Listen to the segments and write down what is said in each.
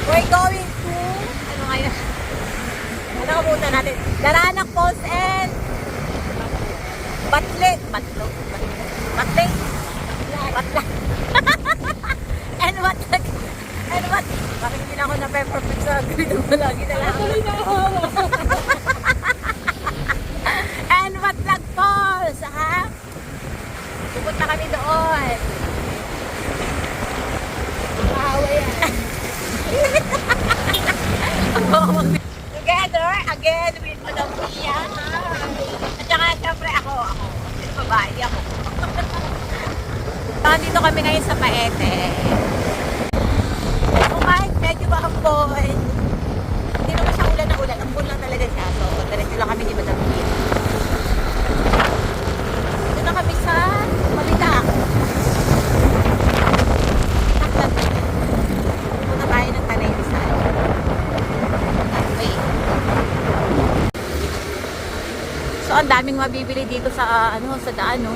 We're going to, ano ngayon? Ano ka muna natin? Daranak Falls and Batlet. Batlo. Batlet. Batlet. And what? And what? Bakit hindi na ako na-perfect sa grito mo lagi na lang? Tuloy na ako. And what Lag Falls, ha? Pupunta kami doon. Makahawa yan. Together, again, with Madam Pia. At saka, syempre, ako. Babae ako. Nandito kami ngayon sa Paete. So, kahit medyo mahamboy, hindi naman siya ulan na ulan. Ambon lang talaga siya. So, diretso lang kami ni Madam Pia. Doon na kami sa Malitak. Taklan na. Pupunta tayo ng Tanay Rizal. Okay. So, ang daming mabibili dito sa, sa daan, no?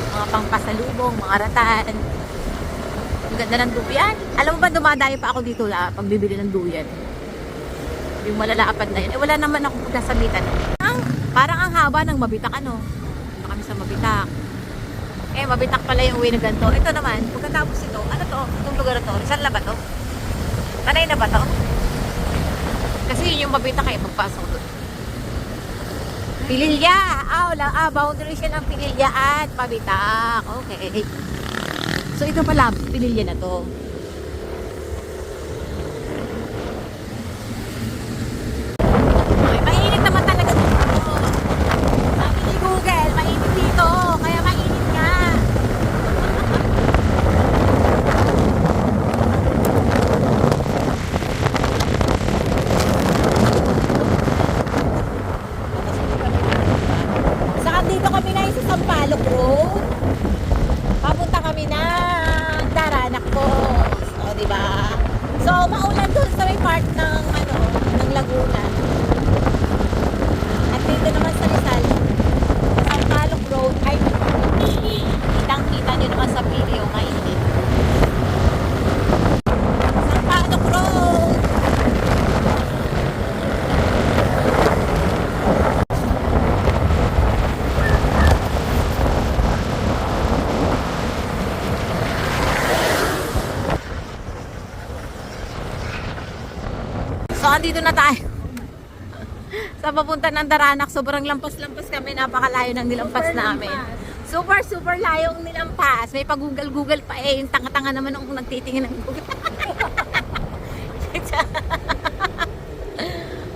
Mga pangpasalubong, mga ratan. Ang ganda ng duyan. Alam mo ba, dumadayo pa ako dito pagbibili ng duyan. Yung malalapad na yun. Eh, wala naman akong pagkasabitan. Parang ang haba ng Mabitak, ano? Ito kami sa Mabitak. Eh, Mabitak pala yung uwi na ganito. Ito naman, pagkatapos ito, ano to? Itong lugar na to? Rizal na ba to? Tanay na ba to? Kasi yun yung Mabitak eh, pagpasok doon. Pililya! Boundary siya ng Pililya at Mabitak. Okay. So, ito pala, Pililya na to. Okay, mainit naman talaga dito. Sabi ni Google, mainit dito. Kaya mainit nga. Saka dito kami na sa Sampaloc Road. Papunta kami na Daranak Falls. O, diba? So, maulan doon sa may part ng, ng Laguna. At dito naman sa Rizal, sa Sampaloc Road, ay kitang-kita nyo naman sa video, mainit. Sampaloc Road! So, andito na tayo. Sa papunta ng Daranak, sobrang lampas-lampas kami. Napakalayo ng nilampas namin. Super, super layong nilampas. May pag-google-google pa eh. Yung tanga-tanga naman ang nagtitingin ng Google.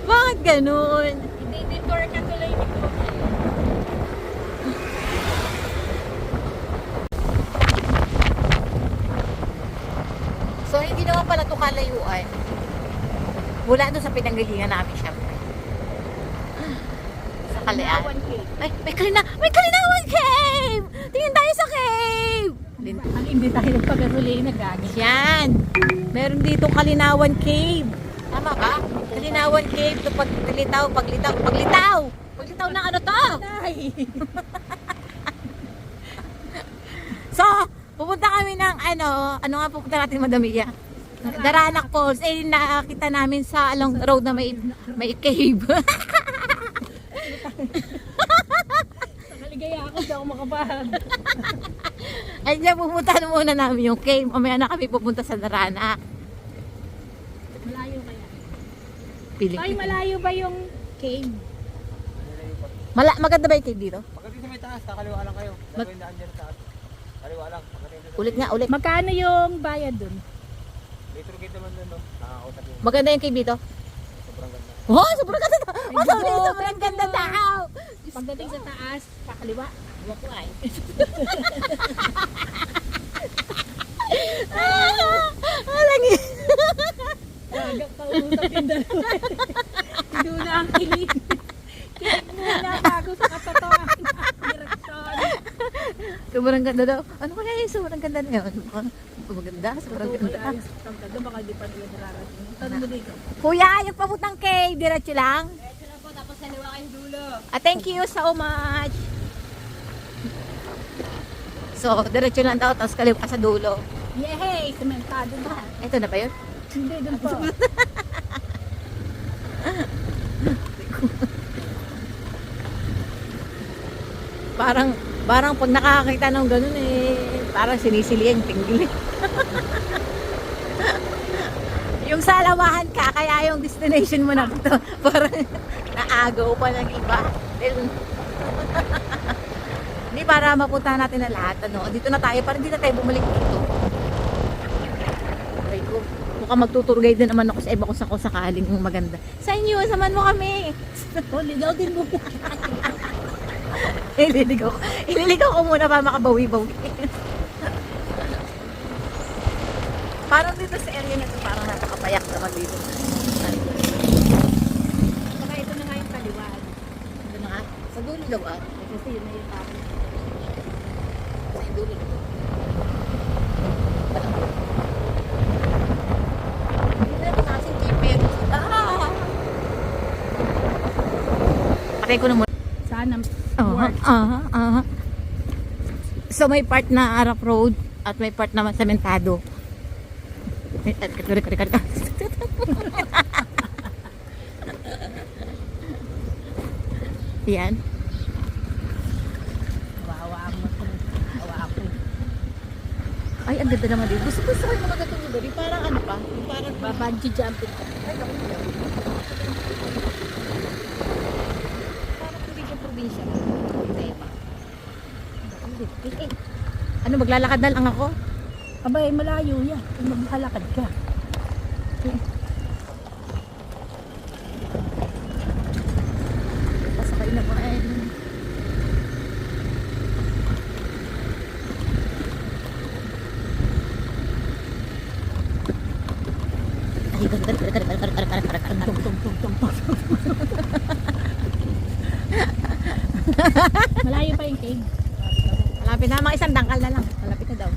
Bakit ganun? Detour ka tuloy ni Google. So, hindi naman pala ito kalayuan. Mula doon sa pinanggalingan namin, syempre. Sa Kalayaan. Ay, may Kalinawan Cave! Tingin tayo sa cave! Ang hindi tayo nagpag-aruli na gagi. Yan! Meron dito Kalinawan Cave. Tama ba? Kalinawan Cave. Ito paglitaw. Paglitaw na ano to? So, pupunta kami ng ano nga pupunta natin, Madam Iya? Daranak Falls. Eh, nakakita namin sa along the road na may cave. Nakaligaya ako, hindi ako makapahag. Ay, diyan pupunta muna namin yung cave. Mamaya na kami pupunta sa Daranak. Malayo kaya. Piling. Ay, malayo ba yung cave? Maganda ba yung cave dito? Pagdating sa may taas, kakaliwa lang kayo. Gagawin daan dyan sa taas. Kaliwa lang. Ulit. Magkano yung bayad dun? Metro gate naman doon, no? Nakakausap yung Maganda yung cave dito? sobrang ganda. Oh, sobrang ganda daw! Ay, Oh, sorry, Diyos, sobrang ganda daw! Pagdating sa taas, kakaliwa. Huwag ko ay. Alang yun. Gagak ka usap yung dalawa. Doon na ang kilig. Kilig muna bago sa katatoan. Direksyon. Sobrang ganda daw. Ano kaya yung sobrang ganda na yun? Maganda, sobrang ganda. Doon baka di pa nila nararating. Tanong mo dito. Kuya, yung pabutang cave, diretso lang. Diretso lang po, tapos naliwa kayong dulo. Thank you so much. So, diretso lang daw, tapos kaliwa sa dulo. Yehey! Sementado na. Ito na ba yun? Hindi, doon pa. Parang pag nakakakita ng ganun parang sinisili ang tinggil. Yung salawahan ka, kaya yung destination mo na ito. Parang naagaw pa ng iba. Hindi, para mapunta natin na lahat. Dito na tayo, parang hindi na tayo bumalik dito. Ay ko, mukhang magtutour guide din naman ako sa iba kung sakaling maganda. Sa inyo, samahan mo kami. Ligaw din mo. Ililigaw ko muna para makabawi-bawi. Parang dito sa area na ito, parang napakapayak naman dito. Baka ito na nga yung kaliwa. Ito na nga, sa dulo daw Kasi yun na yung parang. Sa dulo daw. Hindi na kasing keeper. Patay ko na muna. Sana. So may part na Arap Road at may part naman sementado. Yan. Wawa mo. Wawa ako. Ay, ang ganda naman dito. Gusto ko yung mga gatong lugar. Yung parang ano pa? Yung parang Babungee jumping ka. ay, naku. Parang hindi yung probinsya. Hindi pa. Ano, maglalakad na lang ako? Abay, malayo yan. Kung maglalakad ka. Pasakay na po eh. Ay, Malayo pa yung cave. malapit na, mga isang dangkal na lang. Malapit na daw.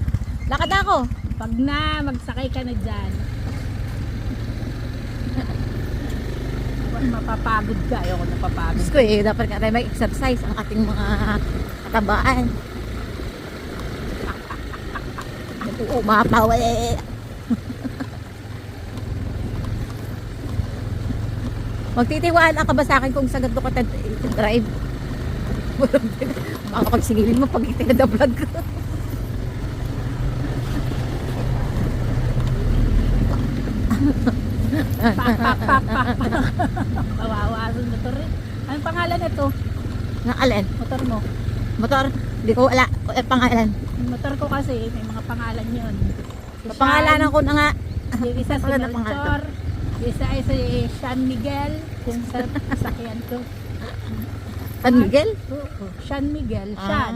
Lakad na ako. Pag na, magsakay ka na dyan. Mapapagod ka. Ayoko napapagod. Diyos ko dapat nga tayo mag-exercise ang ating mga katabaan. Oo, mapaw Magtitiwala ka ba sa akin kung sa ganito ka drive? Makakapagsingilin mo pag itinadablog ko. Kawawa sa motor eh. Anong pangalan nito? Nga alin? Motor mo. Motor? Hindi ko wala. Wala pangalan. Yung motor ko kasi may mga pangalan yun. Si Pangalanan ko na nga. Sean, yung isa si Wala na pangalan. Melchor. Yung isa ay si Sean Miguel. Yung sa sakyan ko. San Miguel? Oo, Sean Miguel. Ah. Sean.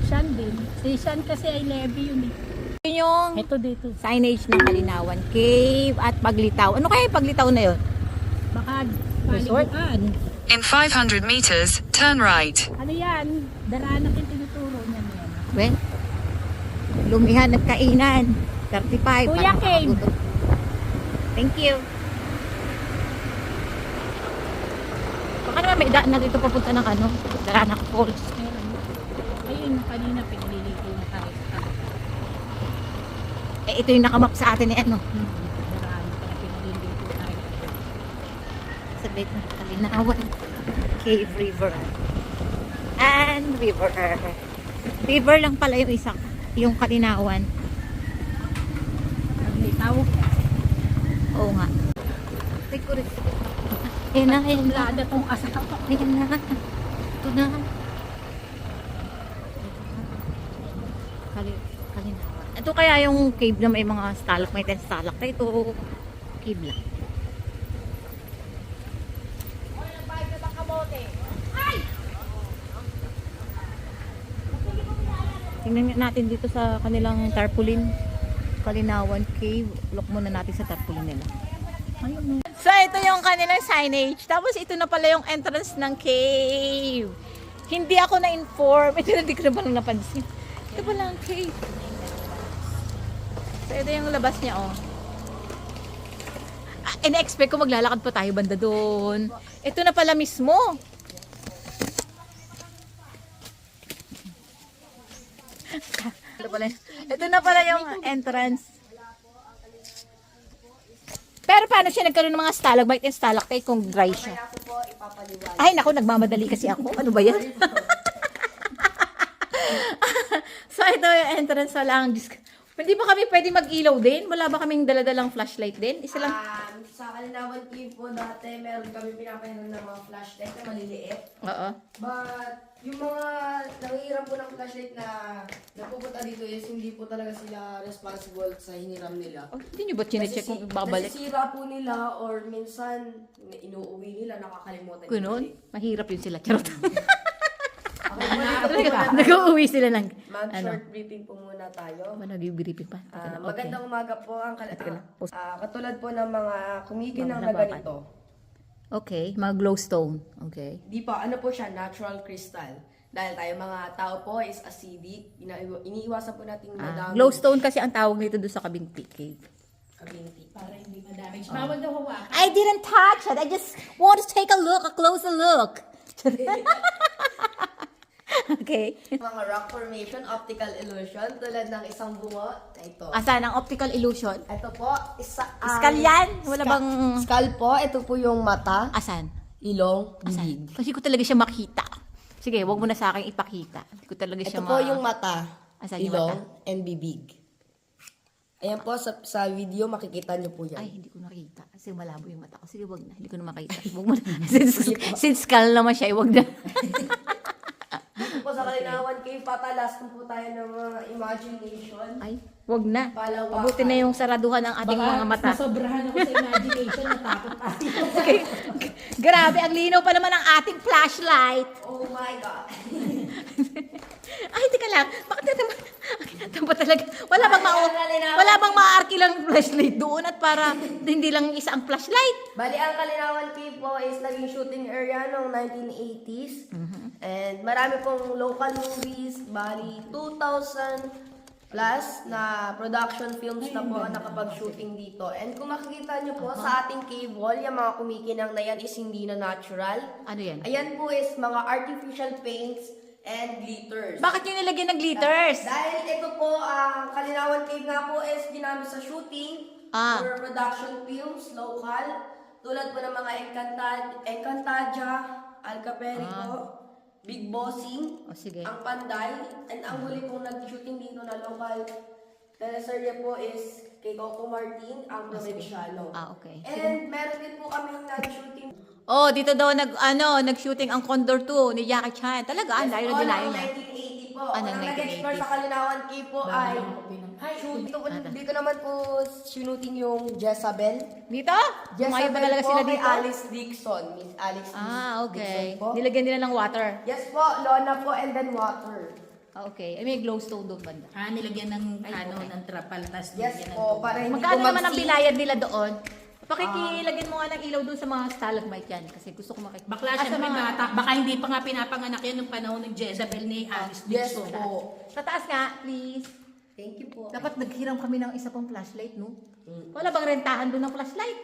Sean din. Si Sean kasi ay Levy yun eh. Yun yung Ito dito. signage ng Kalinawan Cave at Paglitaw. Ano kaya yung Paglitaw na yun? Baka Resort? paliguan. In 500 meters, turn right. Ano yan? Daranak yung tinuturo niyan yan. Well, lumihan at kainan. 35. Kuya parang Cave. nakagutom. Thank you. Baka naman may daan na dito papunta ng ano, Daranak Falls. Meron. Ayun, kanina pinaliligo na tayo. Ito yung nakamap sa atin eh, ano. Daranak pala pinaliligo tayo. Sa bait ng Kalinawan Cave River. And river. River lang pala yung isang, yung Kalinawan. Paglitaw. Oo nga. Rin. Ayan na, ayan na. Lada tong asawa. Ayan na. Ito na. Kalinawan. Ito kaya yung cave na may mga stalagmite and stalactite. Ito cave lang. Tingnan natin dito sa kanilang tarpaulin. Kalinawan Cave. Look muna natin sa tarpaulin nila. Ayun. So, ito yung kanilang signage. Tapos, ito na pala yung entrance ng cave. Hindi ako na-inform. Ito na, hindi ko na ba napansin. Ito pala ang cave. So, ito yung labas niya, oh. Ina-expect ko maglalakad pa tayo banda doon. Ito na pala mismo. Ito na pala yung entrance. paano siya nagkaroon ng mga stalagmite and stalactite kung dry siya? Kaya ako po ipapaliwanag. Ay, naku, nagmamadali kasi ako. Ano ba yan? So, ito yung entrance sa lang. Hindi ba kami pwede mag-ilaw din? Wala ba kaming daladalang flashlight din? Isa lang. Sa Kalinawan Cave po dati, meron kami pinapahiram ng mga flashlight na maliliit. Oo. But, yung mga nangihiram po ng flashlight na napupunta dito is hindi po talaga sila responsible sa hiniram nila. Oh, hindi nyo ba chinecheck kung babalik? Nasisira po nila or minsan inuuwi nila, nakakalimutan Ganun? nila. Mahirap yun sila. Charot. Okay, Nag-uuwi sila ng... Ma'am, Ano? short briefing po muna tayo. Nag-briefing pa. Teka lang, okay. Magandang umaga po. Katulad po ng mga kumikinang na Hawakan. ganito. Okay, mga glowstone. Okay. Di pa, ano po siya, natural crystal. Dahil tayo mga tao po is acidic, iniiwasan po natin madami. Glowstone kasi ang tawag nito doon sa Kabinti Cave. Kabinti. Para hindi ma-damage. Bawal daw hawakan. I didn't touch it. I just want to take a look, a closer look. Okay. Mga rock formation, optical illusion, tulad ng isang bungo na ito. Asan ang optical illusion? Ito po, Skull yan? Wala bang... Skull po, ito po yung mata, Asan? ilong, Asan? bibig. Kasi ko talaga siya makita. Sige, wag mo na sa akin ipakita. Hindi ko talaga siya Ito po yung mata, Asan yung ilong, mata? and bibig. Ayan po, sa video makikita nyo po yan. Ay, hindi ko nakita. Kasi malabo yung mata ko. Sige, wag na. Hindi ko na makita. Wag mo na. Since skull naman siya, wag na. Dito po sa Kalinawan Cave, patalas po tayo ng mga imagination. Ay, wag na. Palawakan. Mabuti na yung saraduhan ng ating mga mata. Nasobrahan ako sa imagination, natakot tayo. Okay. Grabe, ang linaw pa naman ng ating flashlight. Oh my God. Ay, teka lang. Bakit natin ba talaga? Wala bang maarkilang flashlight doon at para hindi lang isa ang flashlight? Bali, ang Kalinawan Cave po is naging shooting area noong 1980s. And marami pong local movies, bali 2,000 plus na production films na po ang nakapag-shooting dito. And kung makikita nyo po sa ating cave wall, yung mga kumikinang na yan is hindi na natural. Ano yan? Ayan po is mga artificial paints and glitters. Bakit yung nilagyan ng glitters? Dahil ito po, ang Kalinawan Cave nga po is ginamit sa shooting for production films, local. Tulad po ng mga Encantadia, Alcaperico, Big Bossing, O, sige. ang Panday, and ang huli pong nag-shooting dito na local teleserye po is kay Coco Martin, ang Provinciano. Okay. And meron din po kami nag-shooting. Oh, dito daw nag-shooting ang Condor 2 ni Jackie Chan. Talaga, ang layo All niya. ng 1980 po. Ah, ng Ang 1980. nag-explore sa Kalinawan Cave po ay dito naman po shooting yung Jezabel. Dito? Umayo ba talaga sila kay dito? Alice Dixon. Miss Alice Okay. Dixon po. Nilagyan nila ng water. Yes po, Lona po and then water. Okay. Ay, may glowstone doon banda. Nilagyan ng, ng trapal, tas Yes nilagyan ng po, para hindi Magkano po naman ang mag-see. bilayad nila doon? Pakikilagyan mo nga ng ilaw doon sa mga stalagmite yan. Kasi gusto ko makikita. Bakla siya sa may bata. Baka hindi pa nga pinapanganak yan nung panahon ng Jezabel ni Alice Yes Dixon. po. Sa taas nga, please. Thank you po. Dapat naghiram kami ng isa pang flashlight, no? Wala bang rentahan doon ng flashlight?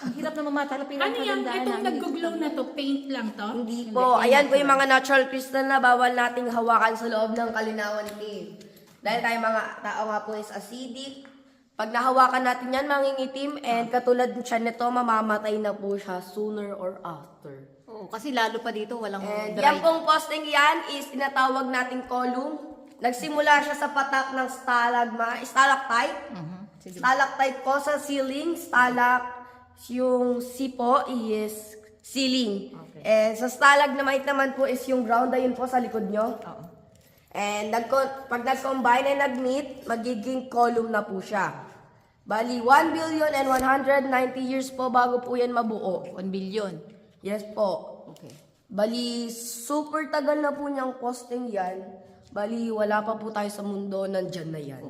Ang hirap na mamatalapinan Ano yan? Itong nag-glow na to, paint lang to? Hindi po. Ayan po yung mga natural crystal na bawal nating hawakan sa loob ng Kalinawan Cave. Dahil tayo mga tao nga po is acidic. Pag nahawakan natin yan, mangingitim, and katulad siya nito, mamamatay na po siya sooner or after. Oo, kasi lalo pa dito, walang And dry. yan pong posting yan is tinatawag nating column. Nagsimula siya sa patak ng stalactite. Sige. Stalactite po sa ceiling, yung C po is ceiling. Okay. And sa stalagmite naman po is yung ground, ayun po sa likod nyo. Oo. And pag nag-combine and nag-meet, magiging column na po siya. Bali, 1 billion and 190 years po bago po yan mabuo. 1 billion. Yes po. Okay. Bali, super tagal na po niyang posting yan. Bali, wala pa po tayo sa mundo, nandyan na yan.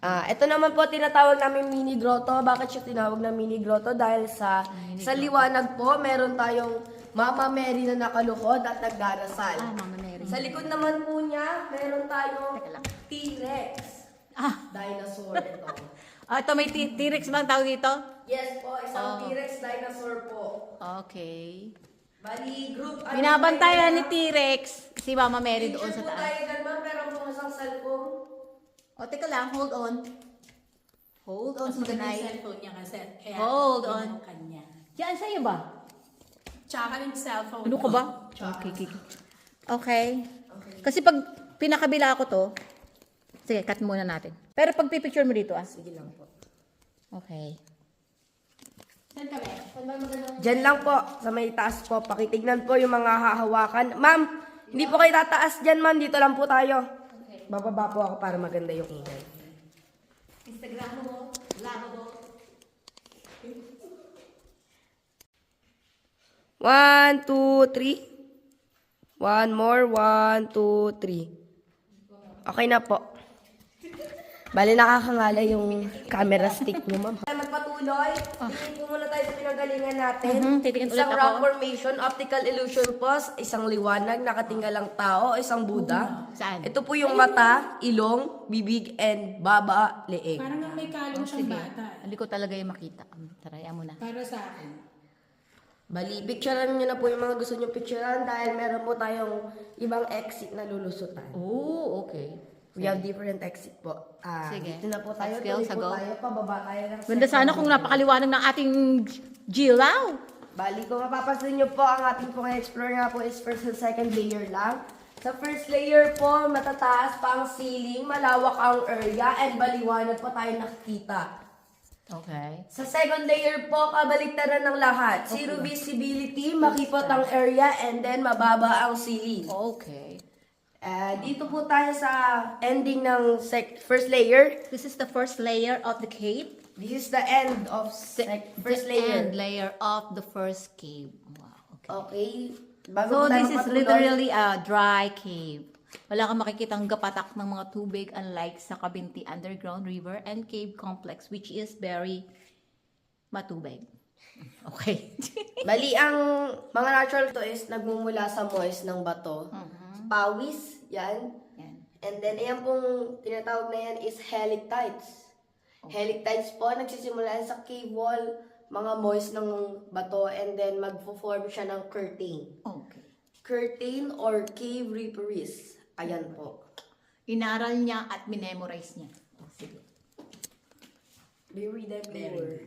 Ito naman po tinatawag namin mini grotto. Bakit siya tinawag na mini grotto? Dahil sa liwanag po, meron tayong Mama Mary na nakalukod at nagdarasal. Mama Mary. Sa likod naman po niya, meron tayong Teka lang. T-Rex. Dinosaur ito. Ito may T-Rex bang tawag dito? Yes po, isang T-Rex dinosaur po. Okay. Bali, group. Binabantayan ni T-Rex si Mama Mary doon sa Picture po taas. tayo dyan, ma'am, pero kung isang cellphone. O, teka lang, hold on. Hold on Mas to the maganda yung knife. cellphone niya kasi. Kaya Hold on. yung kanya. Yan, sa'yo ba? Tsaka yung cellphone. Ano ka ba? Okay. Okay. Kasi pag pinakabila ko to, sige, cut muna natin. Pero pag pipicture mo dito, ah. Sige lang po. Okay. Saan kami? Diyan lang po, sa may taas po. Pakitignan po yung mga hahawakan. Ma'am, hindi po kayo tataas dyan, ma'am. Dito lang po tayo. Bababa po ako para maganda yung ingay. Instagram mo, lavabo. 1, 2, 3. One more. 1, 2, 3. Okay na po. Bali, nakakangala yung camera stick nyo, ma'am. Magpatuloy. Tingin po muna tayo sa pinanggalingan natin. Titingin ulit Isang ako. rock formation, optical illusion pose, isang liwanag, nakatinggalang tao, isang Buddha. Saan? Ito po yung mata, ilong, bibig, and baba, leeg. Parang nang may kalong siyang bata. Hindi ko talaga yung makita. Tarayan mo na. Para sa akin. Bali, picturean nyo na po yung mga gusto nyo picturean dahil meron po tayong ibang exit na lulusutan. Oh, okay. We have different exit po. Sige. Dito na po tayo. Let's go, Tuloy po sago. tayo. Pababa tayo ng Ganda second sana kung layer. napakaliwanag ng ating Gilaw. Bali, kung mapapansin nyo po, ang ating pong explore nga po is first and second layer lang. Sa first layer po, matataas pa ang ceiling, malawak ang area, and baliwanag po tayo nakikita. Okay. Sa second layer po, kabaliktaran ng lahat. Zero visibility, makipot ang area, and then mababa ang ceiling. Okay. Dito po tayo sa ending ng first layer. This is the first layer of the cave. This is the end of first The layer. end layer of the first cave. Wow. Okay. Okay. Bago So po tayo this is magpatuloy, literally a dry cave. Wala kang makikitang gapatak ng mga tubig unlike sa Kabinti Underground River and Cave Complex which is very matubig. Okay. Bali, ang mga natural to is nagmumula sa moist ng bato. Pawis, yan. Yan. And then, ayan pong tinatawag na yan is helictites. Helictites po, nagsisimula yan sa cave wall, mga moist ng bato, and then magpo-form siya ng curtain. Okay. Curtain or cave reperies. Ayan po. Inaral niya at minemorize niya. Oh, sige. Very more.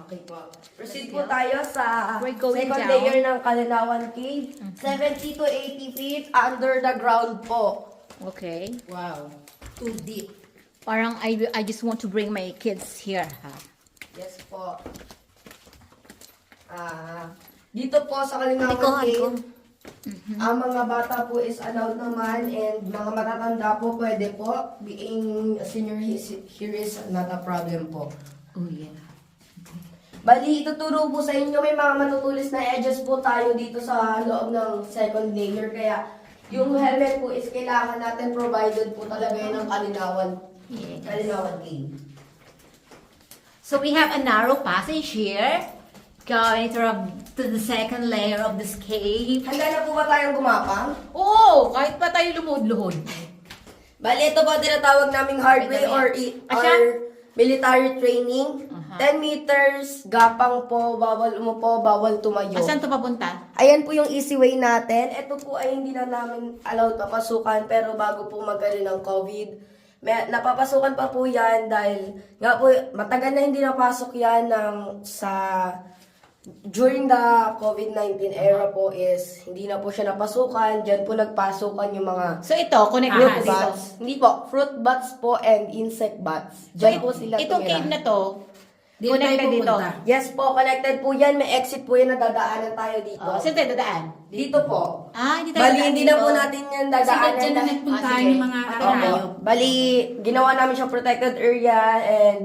Okay po. Proceed po tayo sa We're going second down. layer ng Kalinawan Cave. 70 to 80 feet under the ground po. Okay. Wow. Too deep. Parang I just want to bring my kids here, ha? Yes po. Dito po sa Kalinawan Halika, Cave, halika. ang mga bata po is allowed naman and mga matatanda po pwede po. Being a senior here is not a problem po. Oh, yeah. Bali, ituturo po sa inyo, may mga matutulis na edges po tayo dito sa loob ng second layer. Kaya, yung helmet po is kailangan natin provided po talaga yun ng Kalinawan. Yes. Kalinawan Cave. So we have a narrow passage here going to the second layer of this cave. Handa na po ba tayong gumapang? Oh, kahit pa tayo lumod-luhod. Bali, ito po tinatawag naming hard way or military training. 10 meters, gapang po, bawal umupo, bawal tumayo. Asan to papunta? Ayan po yung easy way natin. Ito po ay hindi na namin allowed papasukan pero bago po magkaroon ng COVID, napapasukan pa po yan dahil nga po matagal na hindi napasok yan during the COVID-19 era po is hindi na po siya napasukan. Diyan po nagpasukan yung mga So ito, connected fruit dito. bats. Hindi po, fruit bats po and insect bats. Diyan po sila Itong tumira. cave na to, Dito connected tayo dito. pupunta. Yes po, connected po yan. May exit po yan na dadaanan tayo dito. Oh, saan tayo dadaan? Dito po. Hindi tayo Bali, dadaan hindi dito. na po natin yan Kasi dadaanan. dyan na nagpuntahan sige. yung mga Opo. hayop. Bali, ginawa namin siyang protected area and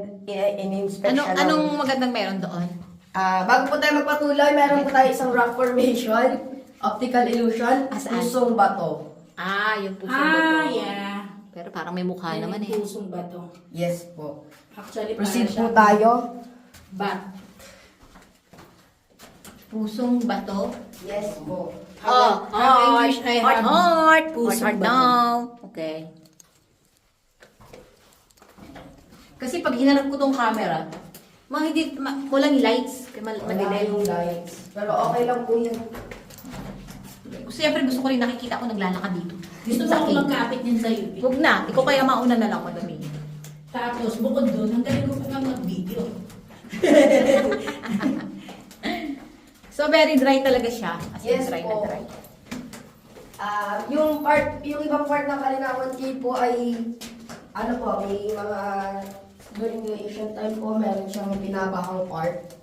in-inspection. Anong magandang meron doon? Bago po tayo magpatuloy, meron po tayo isang rock formation, optical illusion, Asaan? pusong bato. Yung pusong bato. Yeah. Pero parang may mukha Yan naman yung eh. pusong bato. Yes po. Actually, Proceed para po siya tayo. bat. Pusong bato? Yes po. Ang English ay heart. pusong Heart bato. now. Okay. Kasi pag hinarap ko tong camera, walang lights. Wala Madilim. yung lights. Pero okay lang po yan. Siyempre gusto ko rin nakikita ko naglalakad dito. Gusto mo Sa akong cave. magkapit din sa'yo. Huwag na. Ikaw kaya mauna na lang, madami. Tapos, bukod doon, ang galing ko pa mag-video. So, very dry talaga siya. As in, Yes dry po. na dry. Yung ibang part ng Kalinawan Cave po ay, ano po, may mga, during the Asian time po, meron siyang binabahang part.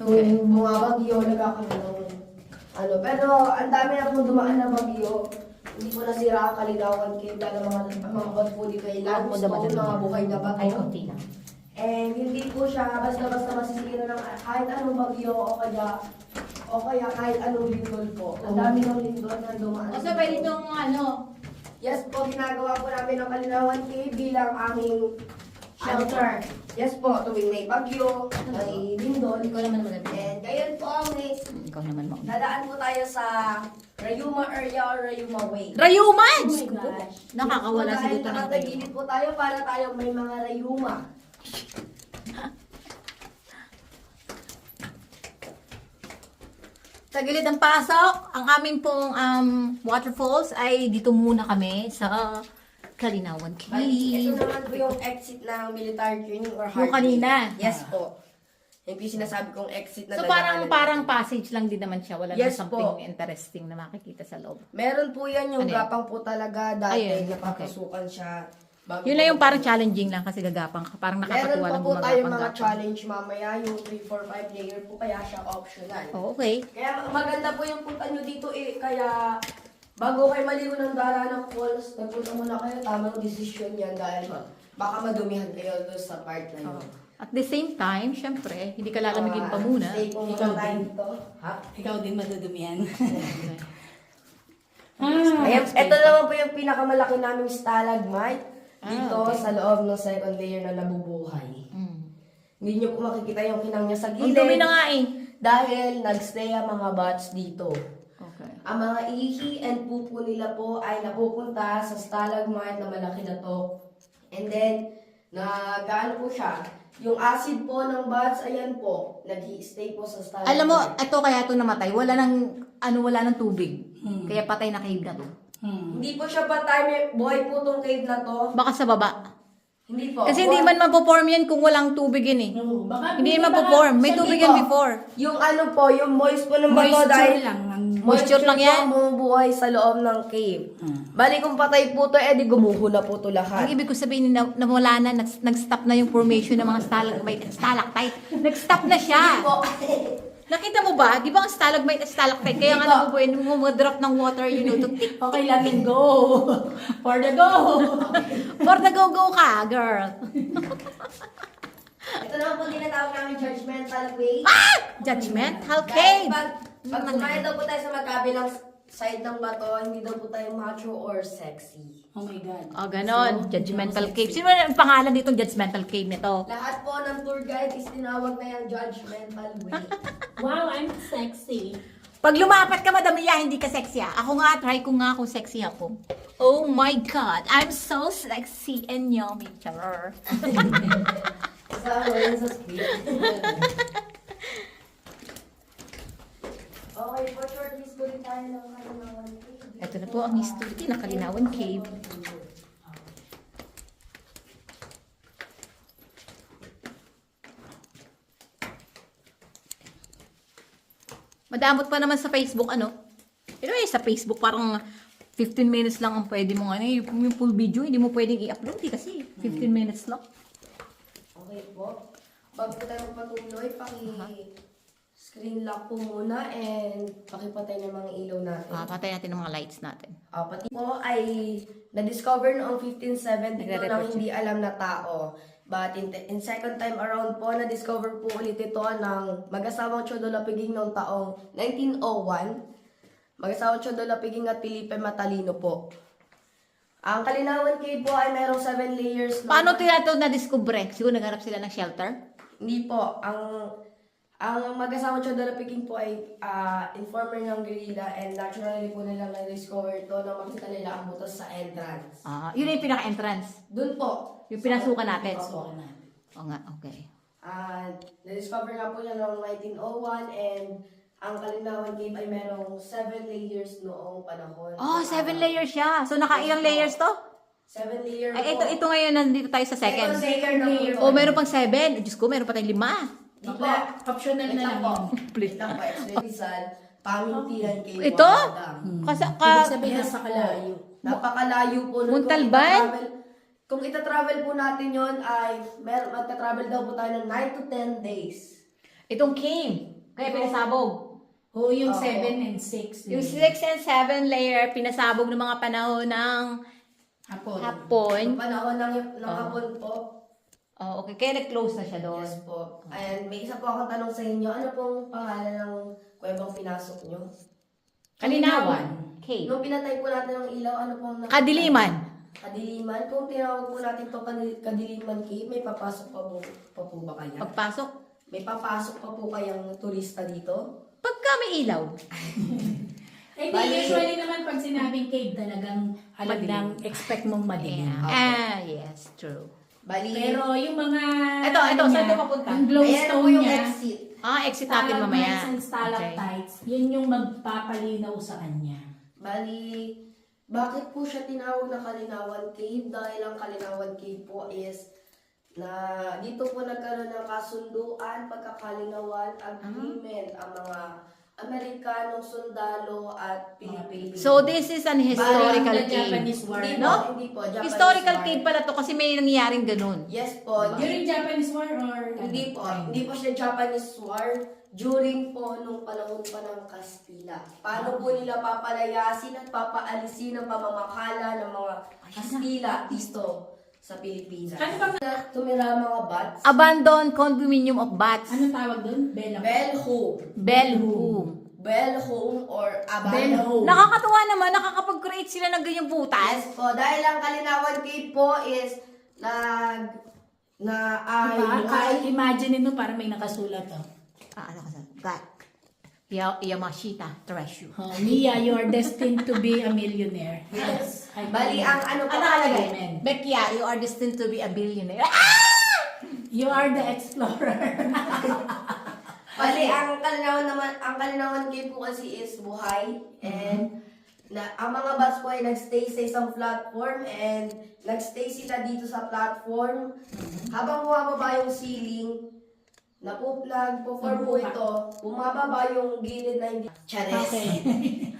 Okay. Kung bumabagyo, nagkakaroon ng, ano, pero ang dami na po dumaan na bagyo. Hindi po nasira ang Kalinawan Cave dahil mga bot po dito ay limestone, mga buhay na bato. Ay, konti lang. And hindi po siya basta-basta masisira ng kahit anong bagyo o kaya kahit anong lindol po. Ang dami ng lindol na dumaan. O sa pwede itong Yes po, ginagawa po namin ng Kalinawan Cave bilang aming shelter. Yes po, tuwing may bagyo, may lindol. Ikaw naman maganda. And ngayon po, miss, Ikaw naman mo. dadaan po tayo sa Rayuma area or Rayuma Way. Rayuman! Oh my gosh. Nakakawala Yes po, si dahil Duto ng tayo. nakatagilid po tayo para tayo may mga Rayuma. Sa gilid ng pasok, ang aming pong waterfalls ay dito muna kami sa Kalinawan Ito Cave. naman po yung exit ng military training or hard Yung kanina. training. Yes po. Yung po yung sinasabi kong exit na So dadaanan parang natin. passage lang din naman siya. Wala Yes naman something po. interesting na makikita sa loob. Meron po yan yung Ano yan? gapang po talaga dati. Ayun, Napapasukan siya. Bago Yun lang yung parang challenging lang kasi gagapang ka. Parang Meron nakakatuwa pa lang po tayo mga gumagapang. challenge mamaya. Yung 3, 4, 5 layer po kaya siya optional. Oh, okay. Kaya maganda po yung punta nyo dito eh. Kaya bago kayo maligo ng dara ng falls, nagpunta muna kayo. Tamang desisyon yan dahil baka madumihan kayo doon sa part na yun. At the same time, syempre, hindi ka lalamigin pa muna. Stay po Ikaw muna tayo din. dito. Ha? Ikaw din madudumihan. Ayan, ito naman po yung pinakamalaki naming stalagmite dito okay. sa loob ng second layer na nabubuhay. Hindi nyo po makikita yung kinang niya sa Ang gilid. dumi na nga eh. Dahil nagstay ang mga bats dito. Okay. Ang mga ihi and pupo nila po ay napupunta sa stalagmite na malaki na to. And then, nag-ano po siya, yung acid po ng bats, ayan po, nag-i-stay po sa stalagmite. Alam mo, ito kaya ito namatay. Wala nang tubig. Kaya patay na cave na to. Hindi po siya patay, may buhay po tong cave na to. Baka sa baba. Hindi po. Kasi hindi man mapoform yan kung walang tubig yan eh. Baka Hindi mapoform. May Hindi tubig po. yan before. Yung ano po, yung moist po ng bato Moisture dahil lang. Moisture lang yan. po ang bumubuhay sa loob ng cave. Bali kung patay po to, edi gumuho na po to Ang lahat. ibig ko sabihin na wala na, nag-stop na yung formation ng mga stalagmite. Nag-stop na siya. Po. Nakita mo ba? Di ba ang stalagmite at stalactite? Kaya nga nabubuhay, drop ng water, to tick. Okay lang and go. For the go. For the go-go ka, girl. Ito naman po tinatawag namin judgmental way. Ah! Judgmental cave. Pag kumain daw po tayo sa magkabilang side ng bato, hindi daw po tayo macho or sexy. Oh my God. Oh, ganon. Judgmental cave. Sino ba ang pangalan ditong judgmental cave nito? Lahat po ng tour guide is tinawag na yung judgmental way. Wow, I'm sexy. Pag lumapat ka, Madam Mia, hindi ka sexy ah. Ako nga, try ko nga kung sexy ako. Oh my God, I'm so sexy and yummy. Char. Kasama yun sa script. Okay, for short history tayo ng Kalinawan Cave. Ito na po ang history ng Kalinawan Cave. Madamot pa naman sa Facebook, ano? Pero sa Facebook, parang 15 minutes lang ang pwede mong ano, yung full video, hindi mo pwedeng i-upload eh, kasi 15 minutes lang. Okay po. Bago po tayo magpatuloy, paki-screen lock po muna and pakipatay ng mga ilaw natin. Patay natin ang mga lights natin. Pati po ay na-discover noong 1570 ito Nagre-report ng hindi alam na tao. But in second time around po, na-discover po ulit ito ng mag-asawang Chodolo Piging noong taong 1901. Mag-asawang Chodolo Piging at Felipe Matalino po. Ang Kalinawan Cave po ay mayroong 7 layers. Paano ito na-discover? Siguro naghanap sila ng shelter? Hindi po. Ang mag-asawang Chodolo Piging po ay informer ng guerrilla and naturally po nila na-discover ito na makita nila ang butas sa entrance. Yun yung pinaka-entrance. Doon po. Yung pinasukan natin. Opo. Oo nga, okay. Na-discover nga po niya noong 1901 and ang Kalinawan Cave ay merong 7 layers noong panahon. Oh, 7 layers siya. So, nakailang layers to? 7-layer po. Ay, ito ngayon, nandito tayo sa second. Second layer na po. Oh, meron pang 7. Diyos ko, meron pa tayong 5. Di po. Bakla, optional na lang po. yun. Wait lang po. Rizal, pamintihan kayo. Ito? Ibig sabihin, Yes napakalayo. Napakalayo po. nun. Muntalban? Kung ita-travel po natin yon ay magta-travel daw po tayo ng 9 to 10 days. Itong cave. Kaya pinasabog. Oo, yung Oo. 7 and 6. Yung 6 and 7 layer, pinasabog ng mga panahon ng Hapon. hapon. Yung panahon ng hapon po. Oh, okay. Kaya nag-close na siya doon. Yes po. And may isa po akong tanong sa inyo. Ano pong pangalan ng kuwebang pinasok nyo? Kalinawan. Cave. Nung pinatay po natin ang ilaw, ano pong Kadiliman. Kadiliman. Kung tinawag po natin to Kadiliman Cave, may papasok pa po ba kaya? Pagpasok, May papasok pa po kayang turista dito? pagka may ilaw. Hindi, Bali- usually naman pag sinabing cave, talagang Madilim. expect mong madilim. Ah, yes, true. Bali, Pero yung mga... Ito, ano saan niya, ito papunta? Yung ayan na po glowstone yung niya, exit. Exit natin mamaya. stalagmites and stalactites, yun yung magpapalinaw sa kanya. Bali, bakit po siya tinawag na Kalinawan Cave? Dahil ang Kalinawan Cave po is na dito po nagkaroon ng kasunduan, pagkakalinawan, agreement ang mga Amerikanong sundalo at Pilipino. So, this is an historical Parang the cave. Japanese war, Hindi no? po, hindi po. Japanese Historical war. cave pala to kasi may nangyaring ganun. Yes po. During Japanese war or... Hindi po. Hindi po siya Japanese war. During po nung panahon pa ng Kastila. Paano po nila papalayasin at papaalisin ang pamamakala ng mga Kastila dito sa Pilipinas? Ano ba? Tumira mga bats. Abandoned condominium of bats. Anong tawag doon? Bella. Bell home. Bell home. Bell home or Bell abandoned home. Nakakatuwa naman, nakakapag-create sila ng ganyang butas. Yes po. Dahil ang Kalinawan Cave po is Imagine mo parang may nakasulat. Ano ka sa? Black. Yamashita Treasure. Oh, Mia, you are destined to be a millionaire. Yes. I Bali, ang ano po nakalagay? Amen. Bekia, you are destined to be a billionaire. You are the explorer. Bali, ang Kalinawan Cave po kasi is buhay. And ang mga bats po ay nagstay sa isang platform and nagstay sila dito sa platform. Habang bumababa yung ceiling, nagpo-form po ito, bumababa yung gilid na hindi. Chares. Okay.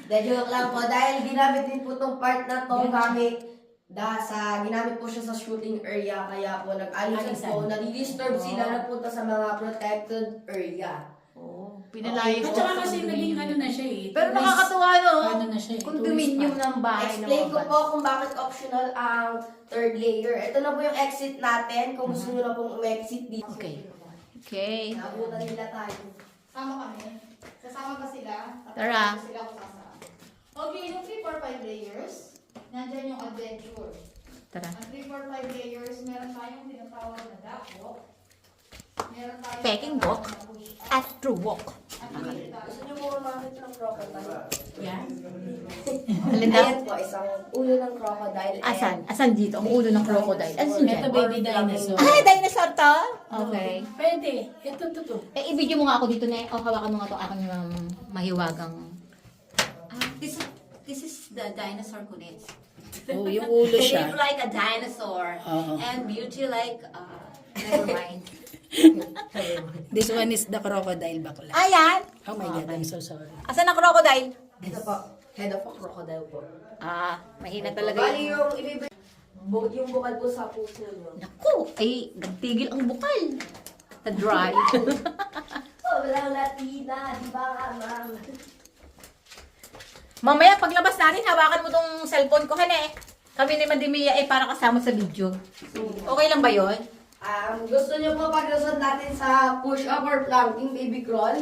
Joke lang po. Dahil ginamit din po itong part na to ginamit po siya sa shooting area. Kaya po nag-alisan po, nadi-disturb sila nagpunta sa mga protected area. Pinalayo At saka kasi naging ano na siya eh. Pero Tourist- nakakatuwa no? Ano na siya eh. Condominium tourist ng bahay ng Explain mga ko bats. po kung bakit optional ang third layer. Ito na po yung exit natin. Kung gusto nyo na pong umexit dito. Okay. Okay. Nabutan nila tayo. Sama kami. Sasama ba sila? Tara. Sila kung sasama. Okay, yung 3, 4, 5 layers, nandyan yung adventure. Tara. Ang 3, 4, 5 layers, meron tayong tinatawag na duck walk. Meron tayong Peking walk. tinatawag na push up. After walk. At meron tayo. Gusto nyo po umakit ng crocodile? Yeah. Alin daw? Ayan po, isang ulo ng crocodile. Asan? Asan dito? Ang ulo ng crocodile. Asan Ito dyan? baby dinosaur. Ay, dinosaur to? Okay. Pwede. Ito. I-video mo nga ako dito na. Hawakan mo nga itong aking mahiwagang. This is the dinosaur kulit. Oh, yung ulo They siya. look like a dinosaur. Oo. And beauty like, never mind. This one is the crocodile bakla. Ayan! Oh my God, I'm so sorry. Asan ang crocodile? Ito po, head of a crocodile po. Mahina talaga Bali yun. yung bukal po sa puso nyo. Naku, ay, nagtigil ang bukal. Na-dry. Sobrang Latina, di ba ma'am? Mamaya, paglabas natin, hawakan mo tong cellphone ko, hane. Kami ni Madimia ay para kasama sa video. Okay lang ba yon? Gusto nyo po paglusot natin sa push-up or planking baby crawl?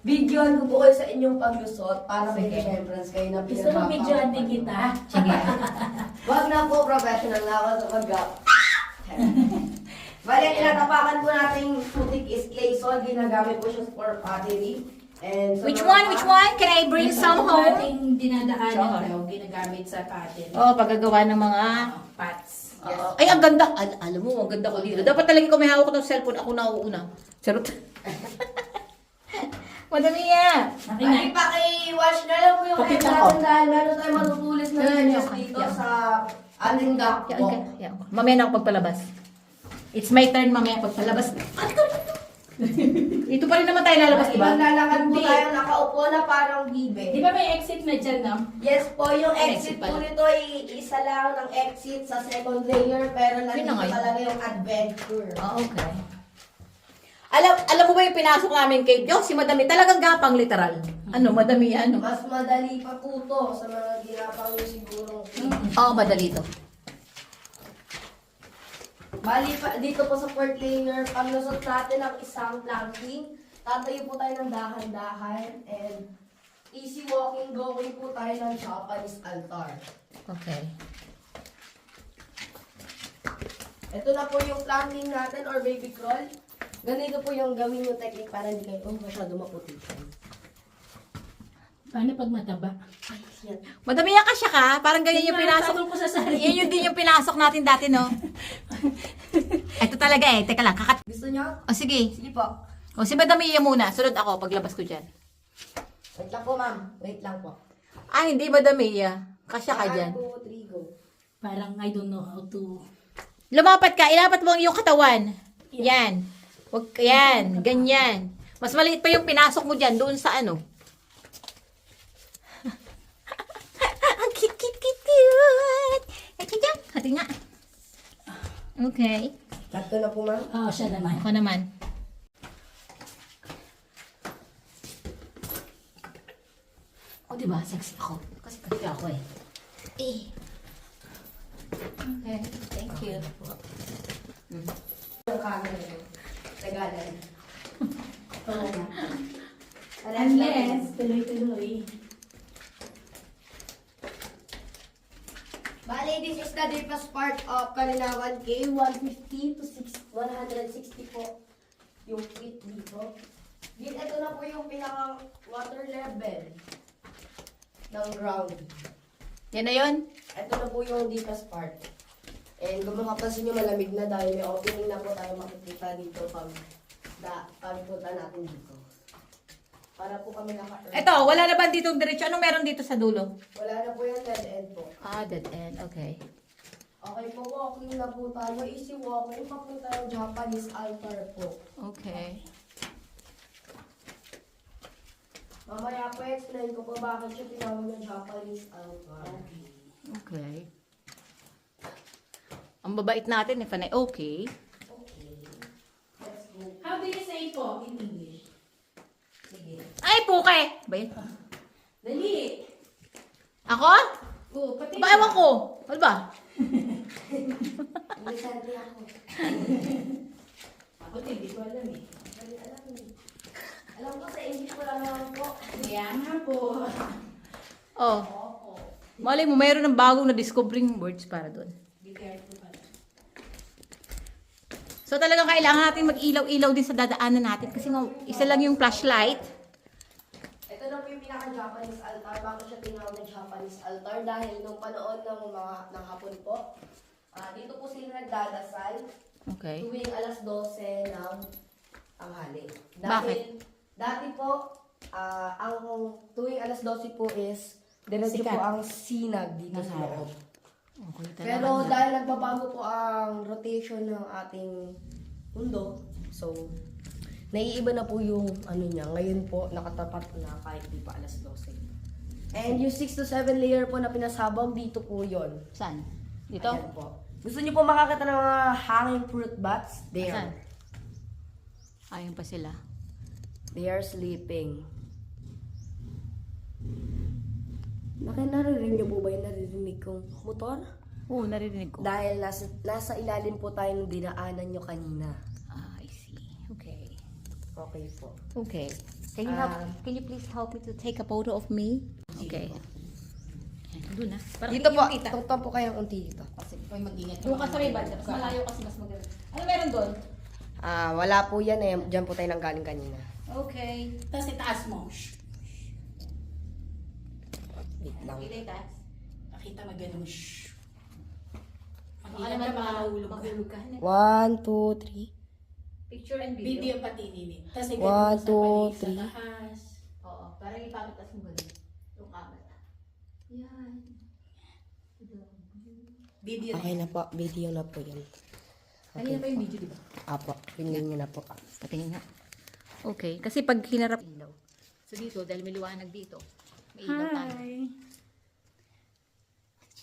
Videoan ko po kayo sa inyong paglusot para may remembrance kayo na Gusto mo videoan din kita? Sige. Wag na po, professional na ako sa pag-up. Bali, ang tinatapakan po nating putik is clay salt. Ginagamit po siya for pottery. And sa Which mga one? Which one? Can I bring some home? Ating dinadaanan daw, ginagamit sa pattern. Oh, paggagawa ng mga... Pots. Ay, ang ganda. Alam mo, ang ganda ko dito. Dapat talaga kung may hawak ko ng cellphone, ako na uuna. Charot. Madamia. Okay na. Bali, paki-watch na lang po yung Kapit edit ako. natin dahil meron tayong matutulis na Ayan, videos okay. dito Yeah. sa Alin ka Yan, po? yan. Mamaya na ako pagpalabas. It's my turn mamaya pagpalabas. Dito pa rin naman tayo lalabas, di ba? Maglalakad po tayo nakaupo na parang bibe. Di ba may exit na dyan, no? Yes po, yung exit Exit po pala. nito ay isa lang ng exit sa second layer pero Yun nandito na nga yun. talaga yung adventure. Okay. Alam mo ba yung pinasok namin kay Diyos? Si Madami, talagang gapang literal. Ano, Madami, ano? Mas madali pa po to sa mga ginapang nyo siguro. Oo, madali to. Bali pa, dito po sa fourth layer, pag nasot natin ang isang planking, tatayo po tayo ng dahan-dahan and easy walking, going po tayo ng Japanese altar. Okay. Ito na po yung planking natin or baby crawl. Ganito po yung gawin yung technique para hindi kayo masyado maputikan. Paano pag mataba? Yan. Madami yan kasya ka. Parang ganyan yung pinasok. Tanong ko sa sarili. Yan yung din yung pinasok natin dati, no? Ito talaga eh. Teka lang, Gusto nyo? O sige. Sige po. O si Madami yan muna. Sunod ako paglabas ko dyan. Wait lang po ma'am. Wait lang po. Ah, hindi Madami ya. Kasya ka dyan. 1, 2, 3, go. Parang I don't know how to... Lumapat ka. Ilapat mo ang iyong katawan. Yan. Wag, yan. Ganyan. Mas maliit pa yung pinasok mo dyan. Doon sa ano. Ang cute. Ito dyan. Hati nga. Okay. Tatlo na po ma'am. Oo, siya naman. Ako naman. O, diba? Sexy ako. Kasi ako eh. Okay. Thank you. Yung camera nyo. Tagalan. Oo. Unless, tuloy-tuloy. bali, this is the deepest part of Kalinawan Cave. 150 to 160 po yung feet dito. Ito na po yung pinaka water level ng ground. Yan na yun? Ito na po yung deepest part. And kung makapansin nyo, malamig na dahil may opening na po tayo makikita dito pagpunta natin dito. Para po kami naka-earth. Eto, wala na ba dito diretso? Anong meron dito sa dulo? Wala na po yung dead end po. Ah, dead end. Okay. Okay po, walking na po tayo. Easy walking. Papunta yung Japanese altar po. Okay. Mamaya po, explain ko po bakit siya tinawag ng Japanese altar. Okay. Ang babait natin, if na okay. Okay. Let's go. How do you say po in English? Sige. Ay, puke! Ba yan? Dali! Ako? Oo, pati Ba, ewan ko. Ano ba? Inisante ako. Ako din, hindi ko alam eh. Dali, alam niyo. Alam ko sa English ko lang naman po. Kaya nga po. Oh. Malay mo, mayroon ng bagong na-discovering words para doon. Be careful pala. So talagang kailangan natin mag-ilaw-ilaw din sa dadaanan natin kasi nga, isa lang yung flashlight. Ito na po yung pinaka-Japanese altar. Bakit siya tinawag na Japanese altar? Dahil nung panahon ng hapon po, dito po sila nagdadasal Okay. tuwing alas 12 ng tanghali. Bakit? Dati po, ang tuwing alas 12 po is diretso Sikat. po ang sinag dito sa loob. Okay, Pero dahil nagbabago po ang rotation ng ating mundo, so naiiba na po yung ano niya. Ngayon po nakatapat na kahit di pa alas 12. And yung 6 to 7 layer po na pinasabog dito po yon. Saan? Dito? Ayan po. Gusto niyo po makakita ng mga hanging fruit bats? Saan? There. Ayun pa sila. They are sleeping. Naririnig niyo po ba yung naririnig kong motor? Oo, narinig ko. Dahil nasa ilalim po tayo ng dinaanan nyo kanina. Ah, I see. Okay. Okay po. Okay. Can you please help me to take a photo of me? Okay. Ayan, doon na. Parang Dito po, kita. tungtong po kayong unti dito. Kasi ikaw mag-ingat. Doon ka sa may banda. Mas malayo kasi mas maganda. Ano meron doon? Wala po yan eh. Diyan po tayo nang galing kanina. Okay. Tapos itaas mo. Shh. Wait lang. Okay, taas. Pakita mo ganun. Shh. Baka Mag-ingat naman ka, baka nahulog ka. mahulog ka. 1, 2, 3. Picture and video. Video pati nini. Tapos One, ganun sa two, paligid, three. sa taas. Oo, parang ipapatas mo ganun. Yung camera. Yan. Video Okay na po, video na po yun. Kanina pa yung video, di ba? Apo, pinili niyo na po. Patingin nga. Okay, kasi pag hinarap ilaw. So dito, dahil may liwanag dito, may ilaw tayo.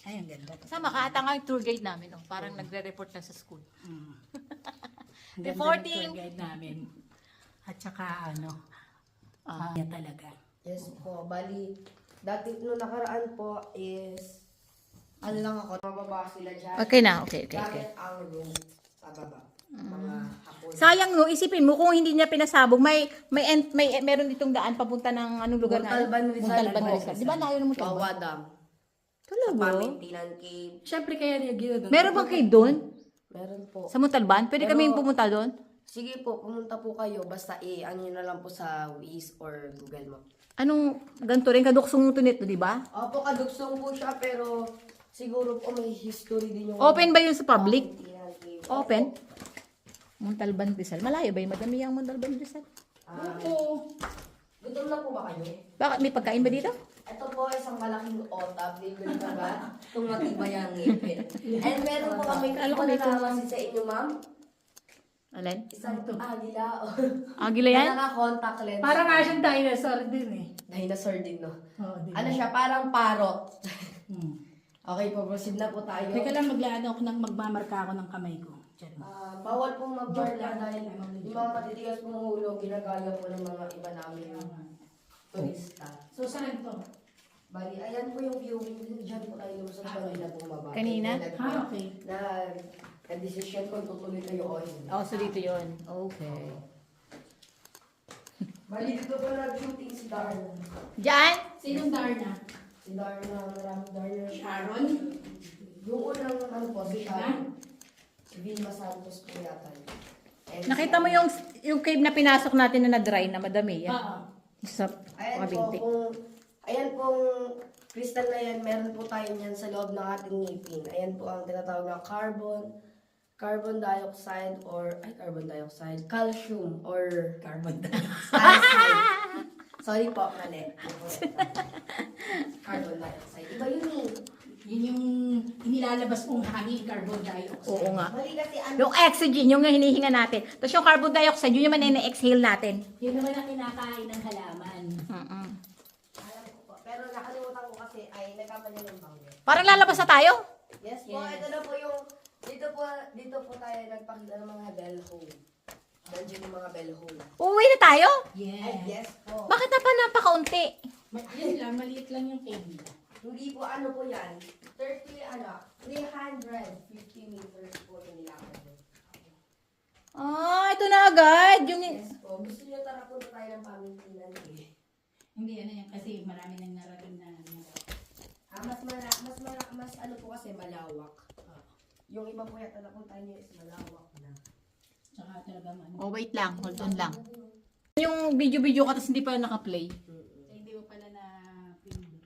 Ay, ang ganda. Sama ka, ata nga yung tour guide namin, oh. Parang nagre-report lang sa school. Ang ganda ng Reporting. tour guide namin. At saka talaga. Yes po, bali, dati nung nakaraan po is, ano lang ako, mababa sila dyan. Okay na, okay. Gamit ang room sa baba. Mga hapon. Sayang no, isipin mo kung hindi niya pinasabog, meron ditong daan papunta ng anong lugar na? Montalban, Rizal. Montalban, Rizal. Di ba layo ng Montalban? Wawa Dam. Talaga? Pamintinan Cave. Siyempre kaya niya gano'n. Meron bang cave doon? Meron po. Sa Montalban? Pwede Pero- kami pumunta doon? Sige po, pumunta po kayo. Basta ano nyo na lang po sa Waze or Google Map. Anong ganito rin? Kaduksong nito nito, di ba? Opo, kadugsong po siya pero siguro po may history din yung... Open ba yun sa public? Pamintinan Cave. Open? Montalban, Rizal. Malayo ba yung madami ang Montalban, Rizal? Oo. Gutom na po ba kayo? Bakit? May pagkain ba dito? Ito po isang malaking otab, libre na ba? Itong matibay ang ngipin. And meron po kami, Akala ko ano may na kasi sa inyo, ma'am? Alin? Isang agila. Agila yan? Naka-contact lens. Para nga siyang dinosaur din eh. Dinosaur din, no? Oo, din. Ano siya, parang parrot. Hmm. Okay po, proceed na po tayo. Teka lang, magmamarka ako ng kamay ko. Diyan. Bawal pong mag-barla dahil yung mga matitigas pong ulo, ginagaya po ng mga iba namin turista. So, saan to? Bali, ayan po yung viewing. Diyan po tayo lumusot kanina bumaba. Kanina? Okay. Nag-decision kung tutuloy kayo o hindi. Oh, so dito yun. Okay. Bali, dito po nag-shooting si Darna. Diyan? Sinong Darna? Si Darna, maraming Darna. Sharon? Yung unang ano po, si Sharon. Si Vilma Santos po yata. And Nakita mo yung cave na pinasok natin na na-dry na madami yan? Oo. Sa Ayan po, kabinti. ayan pong crystal na yan, meron po tayo niyan sa loob ng ating ngipin. Ayan po ang tinatawag na carbon dioxide or, calcium or Carbon dioxide. calcite. Sorry po, mali. Carbon dioxide. Iba yun eh. Yun yung inilalabas mong hangin, carbon dioxide. Oo nga. Mali kasi ano. Yung oxygen, yung hinihinga natin. Tapos yung carbon dioxide, yun yung na-exhale natin. Yun naman ang kinakain ng halaman. Alam ko po. Pero nakalimutan ko kasi ay nagkamali ng bangko. Parang lalabas na tayo? Yes po, ito na po yung, dito po tayo nagpakita ng mga bell hole. Nandiyan yung mga bell hole. Uuwi na tayo? Ay, Yes. yes po. Bakit napakaunti? Yun lang, maliit lang yung cave nila. Hindi po ano po yan. 350 meters po yung nilakad. Ah, ito na agad. Yung... Yes po. Gusto niyo tara po tayo ng pamintinan eh. Hindi, ano yan, kasi marami nang narating na Mas ano po kasi malawak. Yung iba po yata napunta niyo is malawak na. Tsaka talaga Oh, wait lang. Hold on lang. Yung video ka tapos hindi pa naka-play. hindi mo pala na pindot.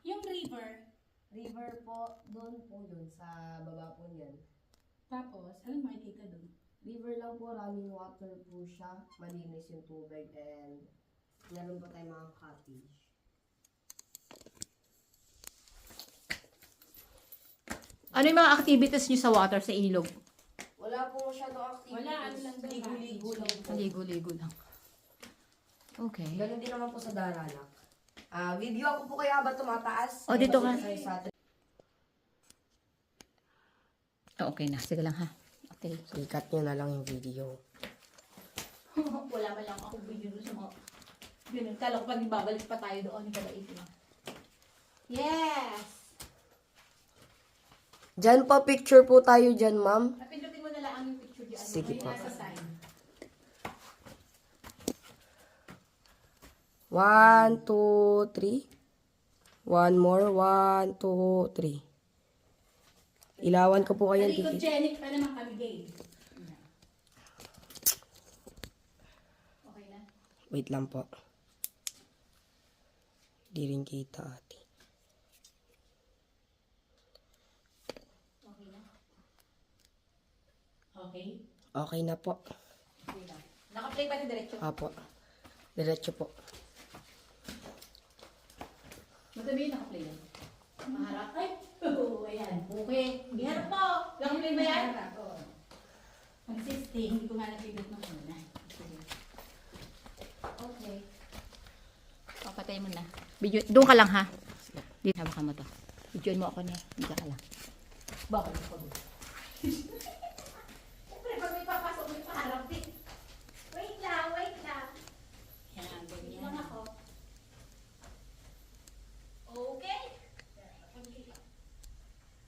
Yung river, River po, doon po yun, sa baba po niyan. tapos, anong makikita doon? River lang po, running water po siya. Malinis yung tubig and meron po tayong mga cottage. Ano yung mga activities nyo sa water, sa ilog? Wala po masyadong activities. Wala, ano lang daw, Ligo-ligo lang po. Ligo-ligo lang. Okay. Ganun din naman po sa Daranak. Video ako po kaya ba tumataas? Oh, dito ka. Oh, okay na. Sige lang ha. Okay. Ikat nyo na lang yung video. Wala man lang ako video sa mga... Ganun. Kala ko pag ibabalik pa tayo doon, kalait mo. Yes! Diyan po, picture po tayo dyan, ma'am. Napindutin mo na lang yung picture dyan. Sige po. Nasa side. 1, 2, 3. One more. 1, 2, 3. Ilawan ko po kayo. Photogenic pa naman kami, Gabe. Okay na. Wait lang po. Di rin kita ate. Okay na. Okay? Okay na po. Okay na. Naka-play pa ni diretso. Apo. Diretso po. Madami yung naka-play yan. Maharap. Ay! Oo, ayan. Okay. Giharap mo. Langunin ba yan? Mag-16, hindi ko nga napindot ng una. Okay. Papatay mo na. Video, doon ka lang ha. Dito, hawakan mo to. Videoin mo ako niya. Dito ka lang. Bakit ako doon? Siyempre, pag may papasok, may paharap din. Wait lang, wait lang. Yan, ganyan. Iwan ako. Okay.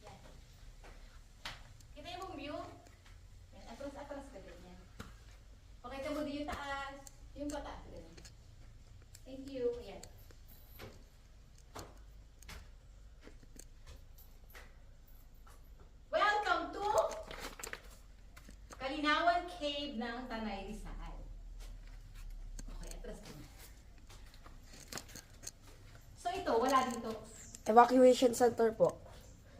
Yan. Kita yung mong view? Yan, atras ka din yan. Pakita mo din yung taas. Yung pataas. Ganun. Thank you. Yan. Welcome to Kalinawan Cave ng Tanay Rizal. Okay, atras ka na. So ito, wala dito. Evacuation center po.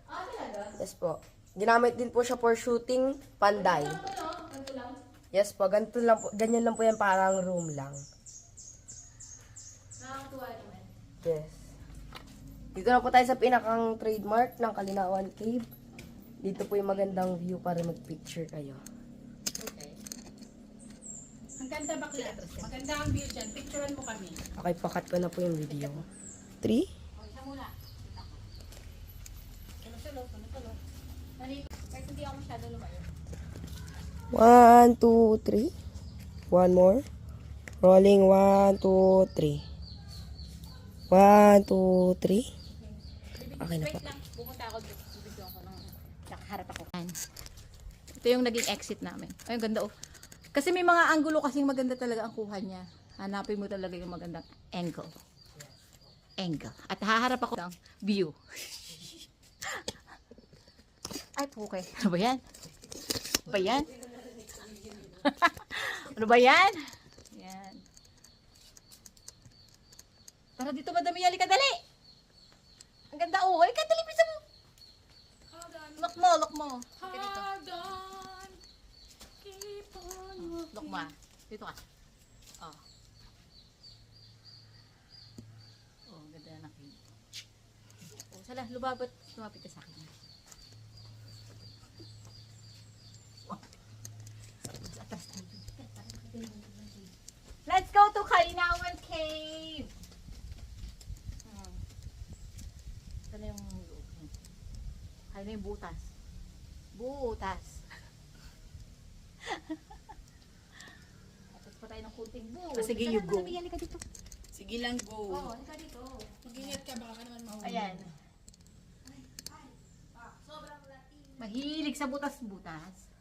Ah, talaga? Yes po. Ginamit din po siya for shooting panday. Ganito lang to, no? Ganito lang. Yes po, ganito lang po, ganyan lang po yan, parang room lang. Nakakatuwa naman. Yes. Dito na po tayo sa pinakang trademark ng Kalinawan Cave. Dito po yung magandang view para mag-picture kayo. Okay. Ang ganda bakla. Maganda ang view dyan. Picturean mo kami. Okay, pakat ko na po yung video. 3? Okay, isa muna. Tulo-tulo. Kahit hindi ako masyado lumayo. 1, 2, 3. One more. Rolling 1, 2, 3. 1, 2, 3. Okay na po. Wait lang, pupunta ako dito. Bibigyan ko ng nakaharap ako. Ito yung naging exit namin. Ay, ang ganda oh. Kasi may mga angulo kasing maganda talaga ang kuha niya. Hanapin mo talaga yung magandang angle. At haharap ako ng view. Ay, okay. Ano ba yan? Ano ba yan? Ano ba yan? Yan. Tara dito, madami. Halika, dali! Ang ganda, oh. Halika, dali, bisa mo. Look mo. Halika dito. Hold on. Keep on moving. Look mo, ah. Dito ka. Oh. Oh, ganda na kayo. Oh, sala, lumapit ka sa akin. Atras tayo. Let's go to Kalinawan Cave! Ito na yung loob. Kaya na yung butas. Tapos pa tayo ng kunting butas. Sige, you go. Halika dito. Sige lang, go. Oo, halika dito. Mag-ingat ka, baka ka naman mahuli. Ayan. Mahilig sa butas-butas.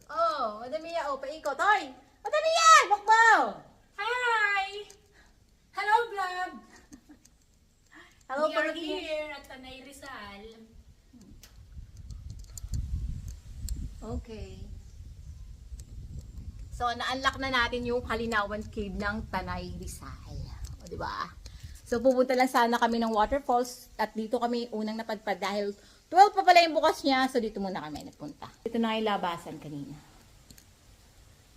Oh, madami yan. Oh, paikot. Hoy! Madami yan! Mukbaw! Hi! Hello, vlog! Hello, We are Philippines. here at Tanay Rizal. Okay. So, na-unlock na natin yung Kalinawan Cave ng Tanay Rizal. O, di ba? So, pupunta lang sana kami ng waterfalls at dito kami unang napadpad dahil 12 pa pala yung bukas niya. So, dito muna kami napunta. Ito na yung labasan kanina.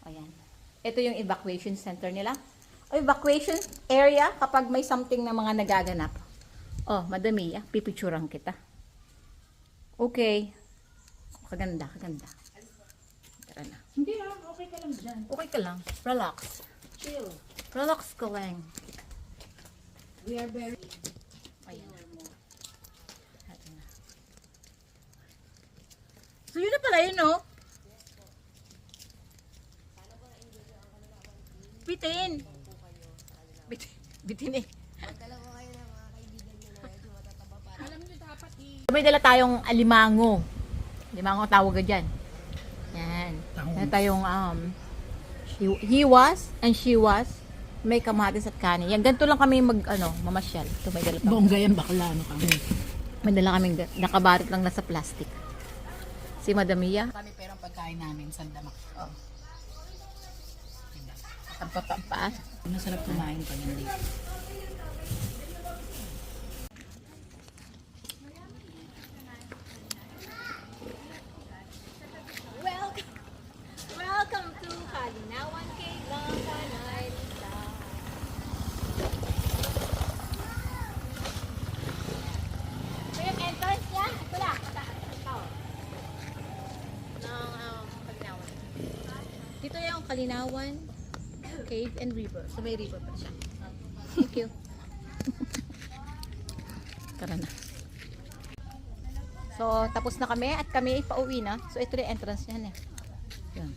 Ayan. Ito yung evacuation center nila. O, evacuation area kapag may something na mga nagaganap. Oh, madami. Pipicturean kita. Okay. Kaganda. Tara na. Hindi okay ka lang dyan. Okay ka lang. Relax. Chill. Relax ka lang. We are very... Ayan. Ayan na. So, yun na pala yun, no? Bitin. Bitin eh. Alam nyo dapat May dala tayong alimango. Alimango ang tawag ka dyan. Yan. Dala tayong hiwas and shiwas. May kamatis at kanin. Yan, ganito lang kami mamasyal. Ito may dala pa. Bongga yan, bakla, ano kami. May dala kaming nakabarit lang na sa plastic. Si Madam Mia. Kami pero ang pagkain namin, sandamak. Oh. Ang papampaas. Masarap kumain pag hindi. Welcome to Kalinawan Cave ng Tanay Rizal. Kalinawan Cave and River. So may river pa siya. Thank you. Tara na. So tapos na kami at kami pauwi na. So ito yung entrance niyan eh. Yun.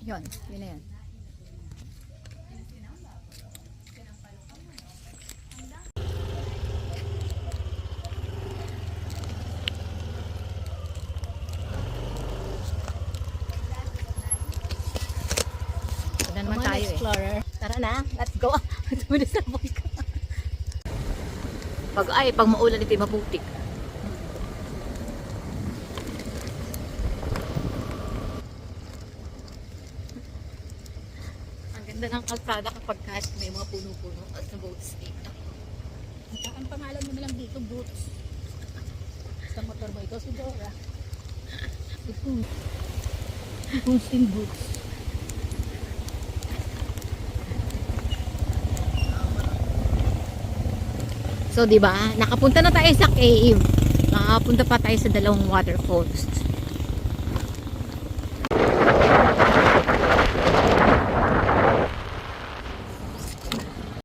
Yun. Yun na yan. Ito naman tayo eh. Tara na, let's go. Tumilis na po ka. Pag maulan ito maputik. Ang ganda ng kalsada kapag kahit may mga puno-puno at na boats dito. Ang pangalan mo na lang dito, Boots. Sa motor mo ito, si Dora. Boots in Boots. So, di ba? Nakapunta na tayo sa cave. Nakapunta pa tayo sa dalawang waterfalls.